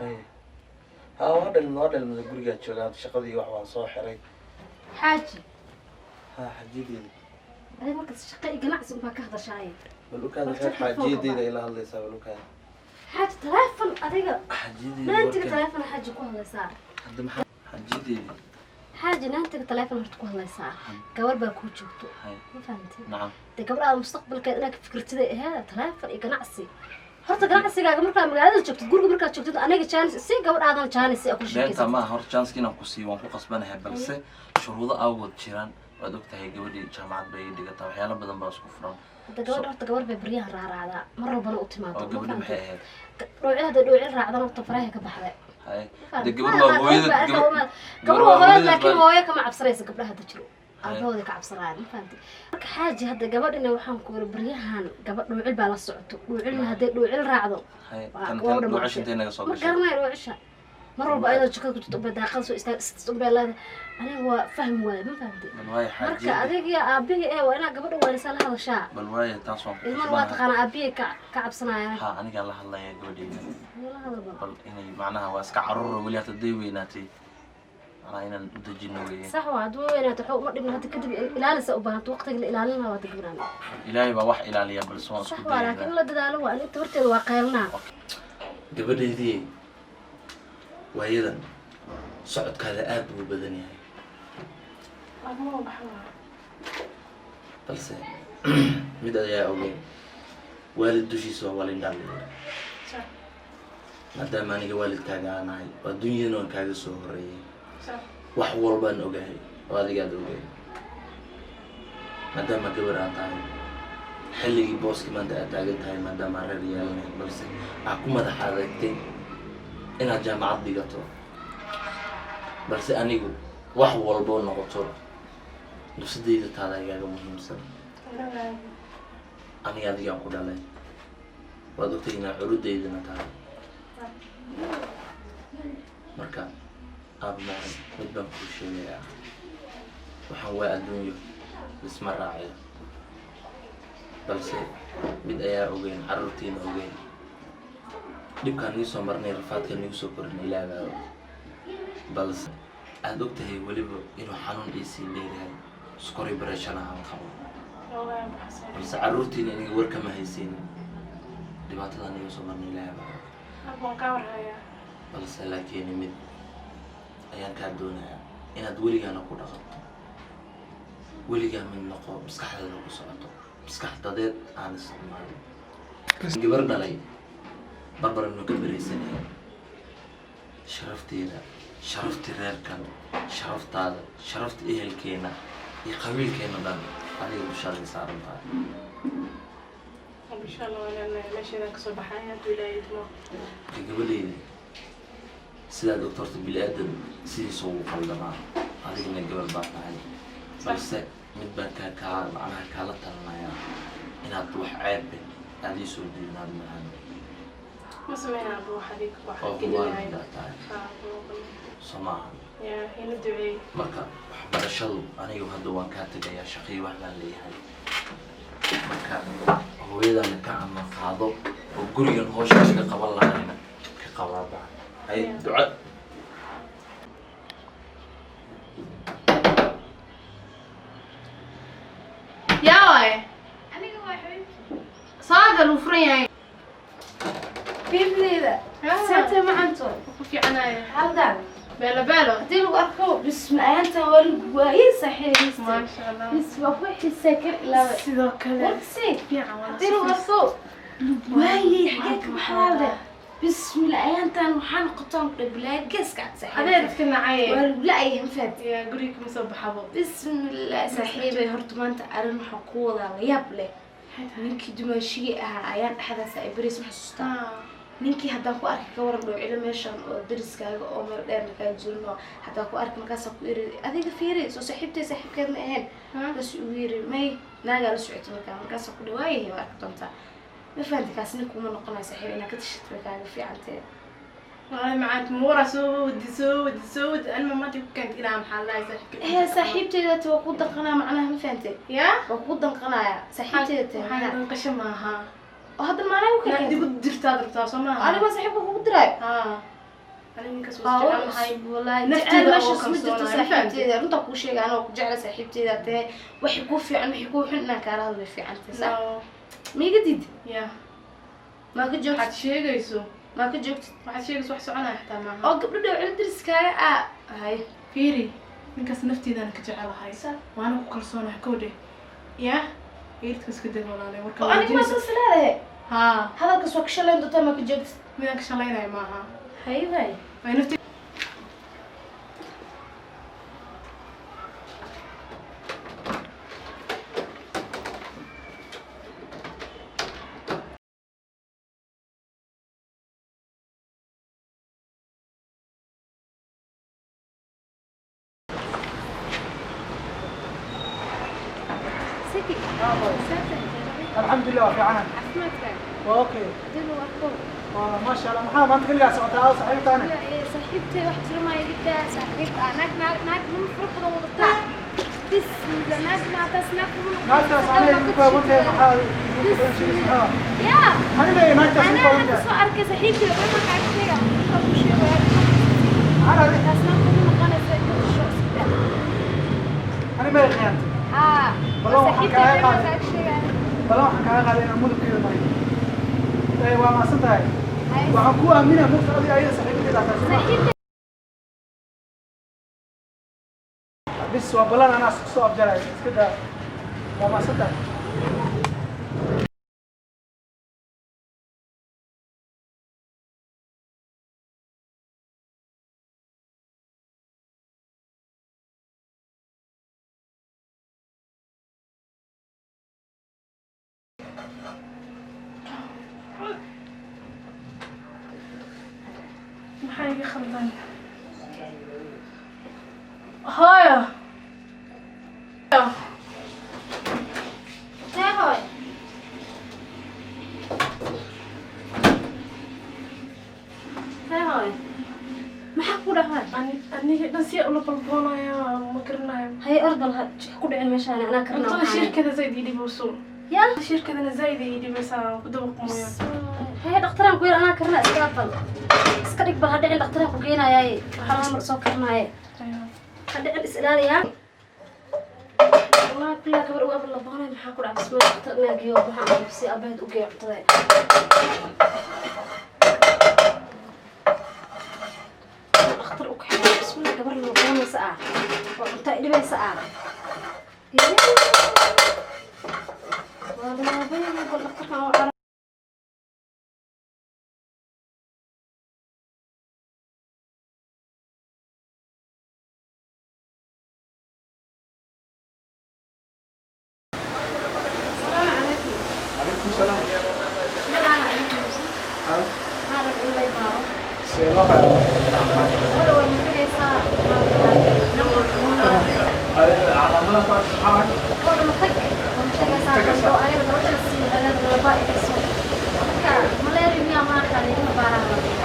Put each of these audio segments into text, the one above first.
اي ها هذا من الجرجة شغال شقدي وحوان صاحري حاجي ها حجيدي هذا مركز شقي قناعس ما كهذا شاي بلوك هذا حجيدي إلى هذا يسوي بلوك هذا حاجة تلفن أديك حجيدي ما أنت تلفن حاجة كوه صار حجيدي حاجة نانت تلفن هرت كوه صار قبل بكون شفتو ما فهمتي نعم قبل المستقبل كأنك فكرت هذا تلفن قناعسي هرت قناعسي قاعد مركز مقعد شفت تقول مركز شفت أنا كان سي قبل هذا كان سي أكل شيء بنت ما هرت chance كنا قصي وانكو قصبنا هبل سي شروط أول شيران ودكتور هي قبل جامعة بعيد قطع وحيانا بدن باس كفران قبل ببريها رعرعة مرة بنا أوتيماتو قبل محيط روعي هذا روعي رعدنا وطفرها كبحرة هاي قبل هويدا قبل هويدا لكن هويا كما عبصريس قبل هذا شنو هذا كعبصران فهمتي حاجة هذا قبل إنه وحنا كور بريهان قبل روعي بالله صعدوا روعي هذا روعي رعدوا هاي كان روعي انتين نقص ما قرنا روعيشة مرة بأيضا شكل كنت تبى داخل سو استقبل الله أنا هو فهم ولا ما فهمتي مركا أديك يا أبي إيه وأنا قبل ولا سال هذا شاء بالواي تاسون المرة واتقنا أبي كعب صناعي ها أنا قال الله يا جودي بل إني معناها واسك عرور ولا تدوي ناتي أنا هنا ندجنوي صح وعدو أنا تحو مرة من هذا كذب إلى لسه أبغى وقتك إلى لنا وتقولنا إلهي بوح إلى لي بالسوان صح ولكن لا تدالوا وأنا تورت الواقعنا قبل ذي وأيضا صعد كذا أب وبدني هاي أبغى بحوا بس مدة يا أوكي والد دوشي سوا والد دالي صح مادام أنا والد كاجا أنا هاي والدنيا نون كاجا سوري صح وحول بان أوكي وهذا قاعد أوكي مادام ما كبر أنتاي حلي بوس كمان تأتاجت هاي مادام مرة ريالنا بس أكو ماذا حركتين إنها جامعة ديجاتو بس أنيقو وحول بان نقطور نفس ديجات هذا يا مهم سن أنا قاعد يوم كده لين ودكتورنا عروض ديجنا تاعي مركان أبو معن مدبن كل شيء يا وحواء الدنيا بسم الراعي بس بداية أوجين عروتين أوجين ديب كان يسوع مرني رفعت كان يسوع كرني لا بس الدكتور هي ولي إنه حنون إيسي ليه سكوري بريشنا عن خبر بس عروتين إني ورك ما هيسين دبعت لنا يسوع مرني لا أبغى كور هيا بس لكن مد أيام كادونا إن دولي أنا كودا خط ولي من نقو مسكح هذا نقو صعطه مسكح تديت عن السماء جبرنا لي بربر إنه كبري سنة شرفتي غير كان شرفت هذا شرفت إيه الكينة يقوي الكينة ده عليه بشر صار بعد إن شاء الله ولا ماشي ذاك صباح حياة ولاية ما قبلي سيدا دكتور بالآدم سيدي سوق قلنا هذه من قبل بعض هاي بس مدبر كا معناها كالتنا يا إنها تروح عيب هذه سودي نادي معنا ما سمعنا أبو حديك واحد كده يعني سماع يا هنا دعي مركا برشلو أنا يوهدو وان كاتب يا شقي وحنا اللي هاي مركا هو إذا نكعم قاضو وقريون هوش كقبل الله هنا كقبل بعض هاي دعاء يا واي أنا واي حبيبي صادق الوفرين بيبني ذا ساتة ما أنتم في عناية هذا بلا دي لو أركو بسم أنت والجوائز صحيح ما شاء الله بس بقول حسك لا سيدا كلا ورسي في عوالة دي لو أركو واي حاجة محاولة بسم الله أنت وحنا قطعنا بلا جس قاعد صحيح هذا يتكلم عيه ولا أي مفات يا قريك مصبح حبوب بسم الله صاحبي هرت ما أنت أرن حقوقه ويابله منك دمشقي أيام أحد سايبريس محسوسة ninkii haddaan ku arki ka waran dhowcilo meeshan oo dariskaaga oo meel dheerna kaa jirno haddaan ku arki markaasaan ku iri adiga fiiri soo saaxiibkeed ma ahayn bas uu yiri may naagaa la socota markaasaan ku dhawaayahay waa arki doontaa ma fahanti kaas nin kuma noqonayo saaxiib inaad ka tashid bay kaaga fiicantee والله معاك مورا سود أنا ما كانت إلى محل لا يسافر هي صاحبتي waa ku danqanaa macnaha ma fahanti يا waa ku danqanaya صاحبتي waxaan qashamaha هذا المعنى وكذا لا دي قد درت هذا بتاع سماها أنا ما صاحبك وقدراي أنا من كسر جعل هاي والله نفتي جعل مش مش اسمه اسمه صاحبتي أنت كل شيء أنا وجعل صاحبتي ذاته وحكوا في عن حكوا حنا كاره في عن تسع مي جديد يا ما كنت جوكت waxaad sheegayso ما كنت جوكت waxaad sheegayso wax soconaya xitaa maaha أو قبل ده عند درسكايا هاي fiiri ninkaas nafteedaan ka jecelahay waana ku kalsoonahay kowdhe yaa eeridka iska deg walaalay warka أنا ما صار سلالة haa هذا كسر كشلة أنت ما كنت جوكت midaan ka shalaynaya maaha هاي هاي way nafteed الحمد لله في عنا اوكي والله ما شاء الله محمد انت كل قاعد سويتها صحيح انا صاحبتي واحدة ما يجيك صاحبتي ناك من فرق وضطع بسم الله ناك ما تسناك ما تصالح انت وانت محاول يا انا ليه ما تصالح أنا سؤال كصاحبتي وين ما قاعد فيها أبو شيء انا تسناك من مكان الشخص انا ما خيانتي والله صاحبتي حكاها وين ما قاعد قاعد فيها والله حكاها قاعد انا مو كذا طيب ايوه ما صدقت وعكوها منها مو قضيه اي صاحبتي لا تسمع بس وبلان انا سو افجر كده وما صدقت maxaa iga khaldan hooyo هاي هاي ما حكوا هاي aniga dhan si ula balboonaya ma garanayo هاي أرض الهج كل علم مشان أنا كرنا cuntada shirkada zaid ii dhibeyso يا shirkadana zaid ii dhibeysaa ku dabaqmaya هاي دكتوران كوير أنا كرنا إسكافل إسكالك بهذا عند دكتوران كوجينا ياي حرام مرسو كرنا ياي هذا عند إسلال يا والله كلها كبر وقبل لبانا محاكل على اسمه دكتورنا جيو بحنا نفسي أبد وجيو عطيه أخطر أكحل بسم الله قبل لبانا ساعة وأنت إلي ساعة والله بيني وبين دكتورنا عليكم السلام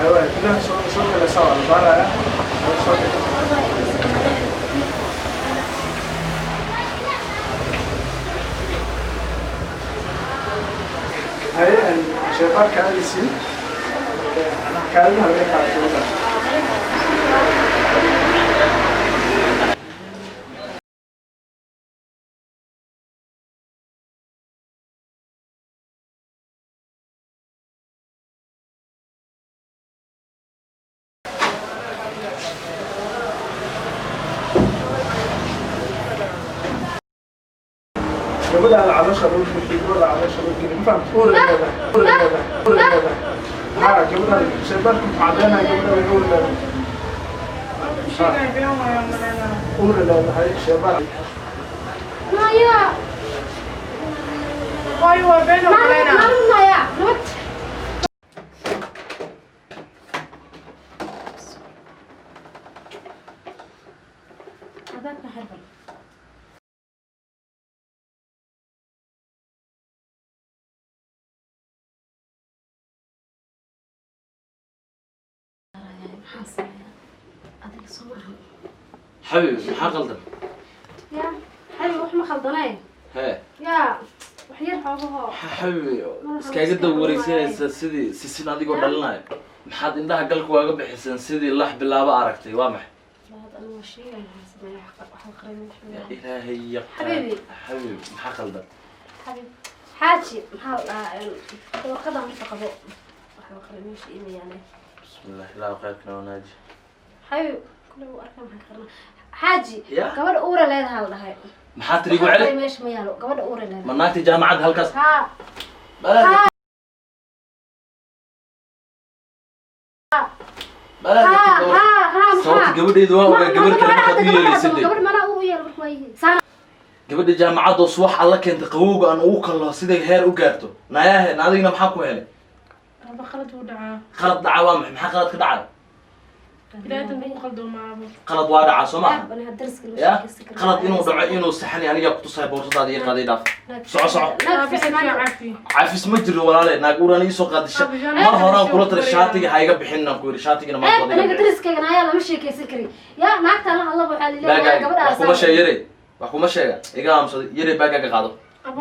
ايوه كلها صوت اللي سوا البارة هاي الشيطان كان يسير انا كان هذيك على يقول على عشرة يقول على عشرة ما فهمت قول قول ها جبنا شباب معدنا يقول قول لا هاي شباب ما يا hooyo been oo kaleena ما يا نوت هذاك هربل حبيبي maxaa qaldan يا حبيبي وحنا خلطناه hee يا وحير حوضه xabibi iskaaga daba wareegsanaysa sidii sisin adigoo dhalinayo maxaad indhaha galka waaga bixiseen sidii lax bilaabo aragtay waa maxay هذا أنا ماشي أنا سمعني واحد قريب yaa ilaahay yaqaan حبيبي. xabiib maxaa qaldan حبيبي حاجي محاول وقضى مرتقبه واحد قريب ماشي إيه يعني bismillah ilaahu khayrkana wanaaji حبيبي كله أركان حكرنا حاجي يا. قبل أورا لا هذا هاي maxaa tirigu celi ماشي ما يالو قبل أورا لا ma naagtii jaamacadda halkaas ها sababta gabadheedu waa ogaa gabar kale markaad u yeelaysadee قبل ما أنا أورا يالو كويس صار gabadha jaamacadda subax alla keentay qabowga aan ugu kallo siday heer u gaarto nayaahe naadigna maxaa ku helay Aba khalad uu dhacaa. qalad dhaca waa maxay maxaa qalad ka dhacay Ilaahay uu qaldo maabo. qalad waa dhacaa soo maha أنا هدرس كل ya qalad inuu dhaco inuu saxani aniga ku tusay boorsadaada iyo qaaday dhaaf soco soco Aba si caafi. cafis ma jiro walaale naag uran ii soo qaadisha mar horaan kula tiri shaatiga ha iga bixin aan ku yiri shaatigana ma أنا qoday هدرس كي أنا يلا مشي كي سكري يا ناقت الله الله وحالي لا baagaaga قبل wax kuma sheeg yare wax kuma sheega iga aamsaday yare baagaaga qaado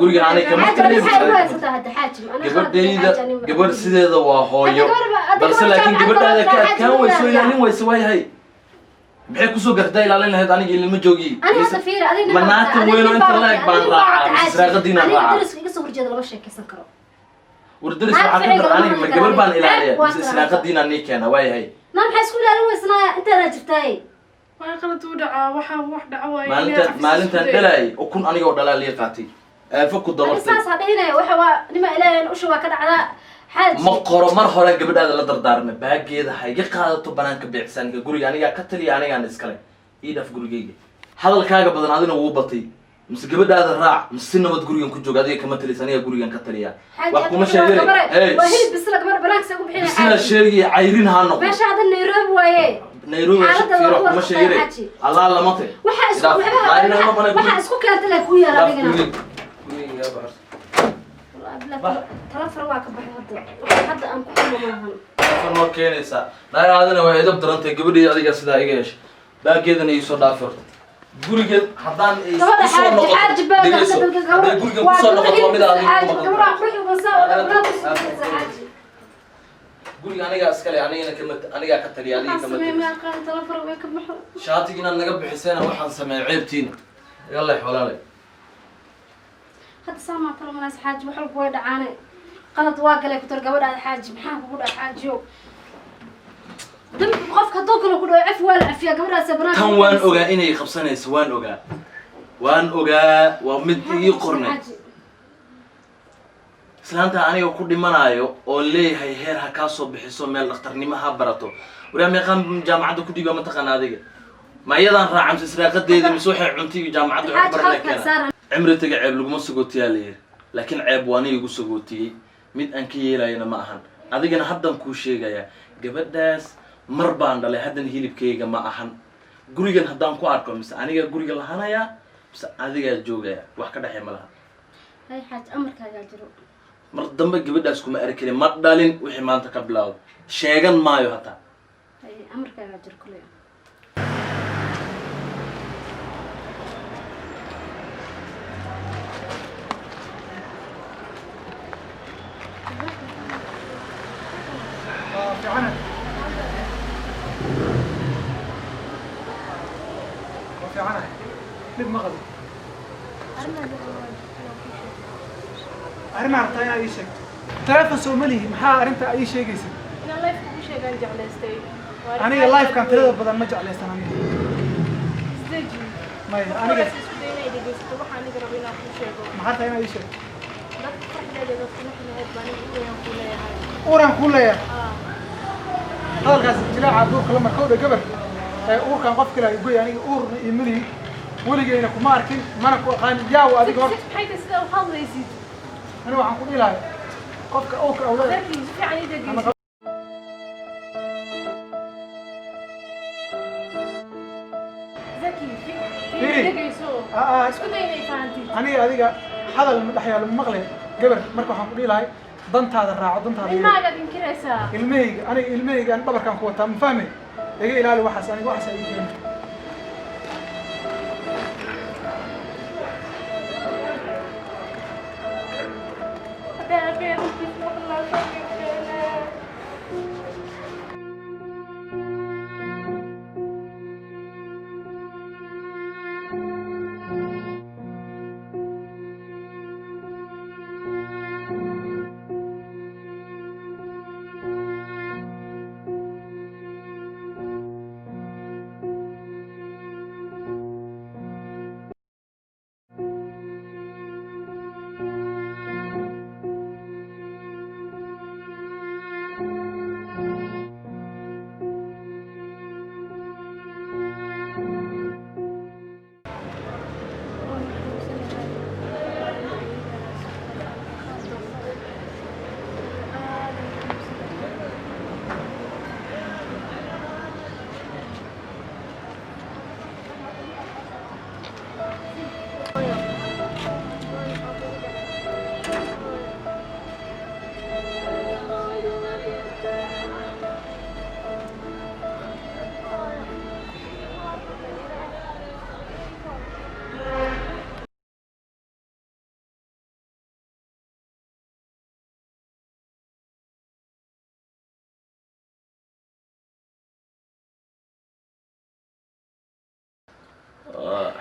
guriga aanay kama gabadhayda gabadh sideeda waa hooyo balse laakiin gabadhaada ka adkaan weyso ilaalin weyso waayahay maxay kusoo gartaa ilaalin lahayd aniga ilma joogi manaati weyno inta la-eg baan raacaa israaqadiina raacaa wardaris waxaa ka dar aniga ma gabadh baan ilaaliya mise israaqadiina nii keena waayahay Waa khalad uu dhacaa. Waxa wax dhaca waay. maalintan dhalaay ukun anigoo dhalaa lii qaatay aafo ku dabartay ma qoro mar hore gabadhaada la dardaarmay baageeda ha iga qaadato banaanka beecsaanka guriga anigaa ka taliya anigaan iskale ii dhaaf gurigayga hadalkaaga badan adina wuu batay mise gabadhaada raac mise si nabad gurigan ku jooga adiga kama talis aniga gurigan ka taliya wax kuma sheegay bisina sheegay cayrin ha noqo nairobi fiiro kuma sheegay allah lamate noo keenaysaa naagaadana waa idab darantay gabadhii adiga sidaa iga yeeshay baageedana iisoo dhaafi horta gurigeed haddaan kusoo noqoto dhegeyso hadday gurigan kusoo noqoto waa mid guriga anigaa iskale anigaa ka taliya adiga kama shaatiga inaad naga bixisayna waxaan sameeya ceebtiina iga leex walaale هذا سامع ترى من حاج وحلب وايد عاني قلت واقع لك ترى قبل الحاج محاك وقول الحاج دم قفك هدوك لو كله عفوا ولا عفيا قبل سبران كان وان اوغا اني خبسانيس وان اوغا ومد يقرني islaanta aniga ku dhimanayo oo leeyahay heer ha ka soo bixiso meel dhakhtarnimo ha barato wariya meeqan jaamacadda ku dhigo ma taqaan adiga ma iyadan raacamsi israaqadeeda mise waxay cuntiga jaamacadda wax baran keenay cimriga ceeb laguma sagootiyaa leeyahay laakiin ceeb waana igu sagootiyay mid aan ka yeelayna ma ahan adigana haddan kuu sheegaya gabadhaas mar baan dhalay haddan hilibkayga ma ahan gurigan haddaan ku arko mise aniga guriga lahanaya mise adigaa joogaya wax ka dhaxay ma laha هاي حاج أمرك هذا جرو mar dambe gabadhaas kuma arkin ma dhalin wixii maanta ka bilaawday sheegan maayo hataa هاي أمرك هذا جرو كله في عنها في عنها لب مغضب أرنا عطايا أي شيء تلفن سوملي محا أنت أي شيء جيسي Ina life ku sheegan jeclaystay. أنا اللايف كان ترى بدل ما جعل يستناني Stage. ما Aniga أنا isku daynay dhageysto waxaan iga rabaa inaan ku sheego. ما حتى أنا أي شيء Dadka farxadeeda dadka maxay baan inaan ku leeyahay. أوران كله Ah. هذا الكاس جلاء عبدوك لما كود قبل أور كان قف كلا يقول يعني أور يملي ولي جينا كماركين ما أنا كان جاو هذيك وقت Maxay sida u hadlaysid? أنا وعم كل لا قف أوك أولاد Dadkii si fiican ii dhageysto. Zaki, Firi. dhageyso. Isku daynay fahantii. أنا هذيك هذا المدحيا المغلي قبل مركو حن كل لا ضنت هذا الراعي ضنت هذا Ilmaaga dinkiraysaa. الميج أنا دبر كان قوة ما فهمي يجي إلى وحس أنا وحس يجي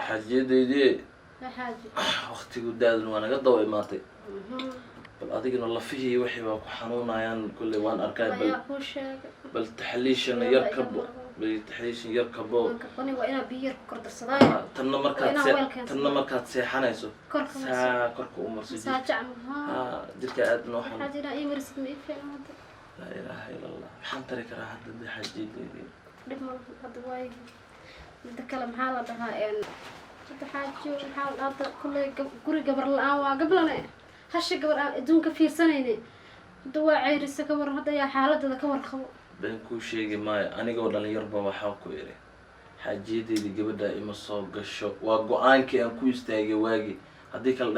xaajiyadeydii يا حاجة waqtigu daadin waa naga daba imaatay bal adigana lafihii wixii baa ku xanuunayaan kulley waan arkay يا كوشة bal taxliishan yar kabo bal taxliishan yar kabo كوني وأنا بير كرد الصدايا tanna markaad seexanayso كرك saa korka u marso ساجع ها jirka aad noo xanuun حاجة لا يمرس ما يفعل هذا laa ilaaha ila allah maxaan tari karaa hadda dee xaajiyadeydii لما هذا وايد نتكلم حالة ده يعني هذا حاجة حال هذا كله قري قبر الآن وقبلنا هالشي قبر دون كفير سنين دواء عيرس كبر هذا يا حالة هذا كبر خو been kuu sheegi maayo anigoo dhalinyarba waxaa ku idhi xaajiyadeydii gabadha ima soo gasho waa go-aankii aan ku istaagay waagii haddii kale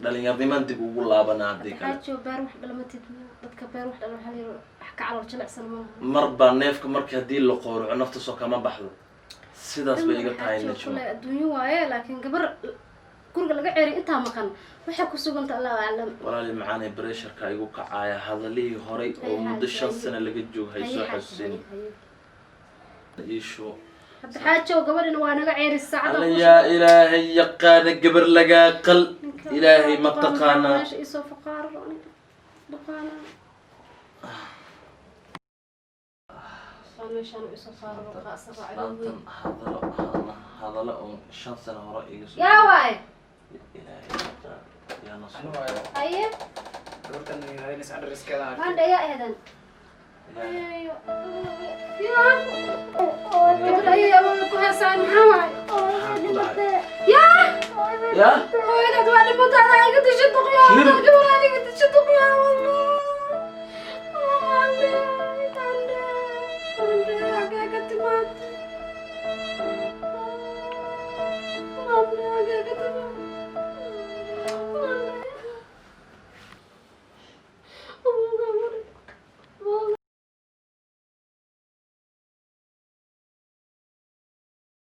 dhalinyarniman dib ugu laabanaa haddii kale حاجة بير واحد لما تدمر dadka beer wax dhalo waxa yiri wax ka calool jilicsan ma mar baa neefka markii haddii la qoorco nafta soo kama baxdo sidaas bay iga tahay najmo adduunyo waaye laakiin gabar guriga laga ceerin intaa maqan waxa ku suganta Allah aclam walaali macaanay pressureka igu kacaaya hadalihii horay oo muddo 5 sano laga joog hayso xasuusin iisho hadda xaajo gabadhina waa naga ceerin saacada alla yaa ilaahay yaqaana gabar lagaa qal ilaahay ma taqaana meesha isoo faqaar dhaqaana meeshaan isoo saaro qaasar raacay hadalo oo 5 sano hore iga soo yaa waay ilaahay yaa nasoo aye gabartan ay nis adres kala waan dhaya eedan ayo gabadha ayaa wada ku heesaan maxaa waay yaa yaa hooyadad waa dhimataada iga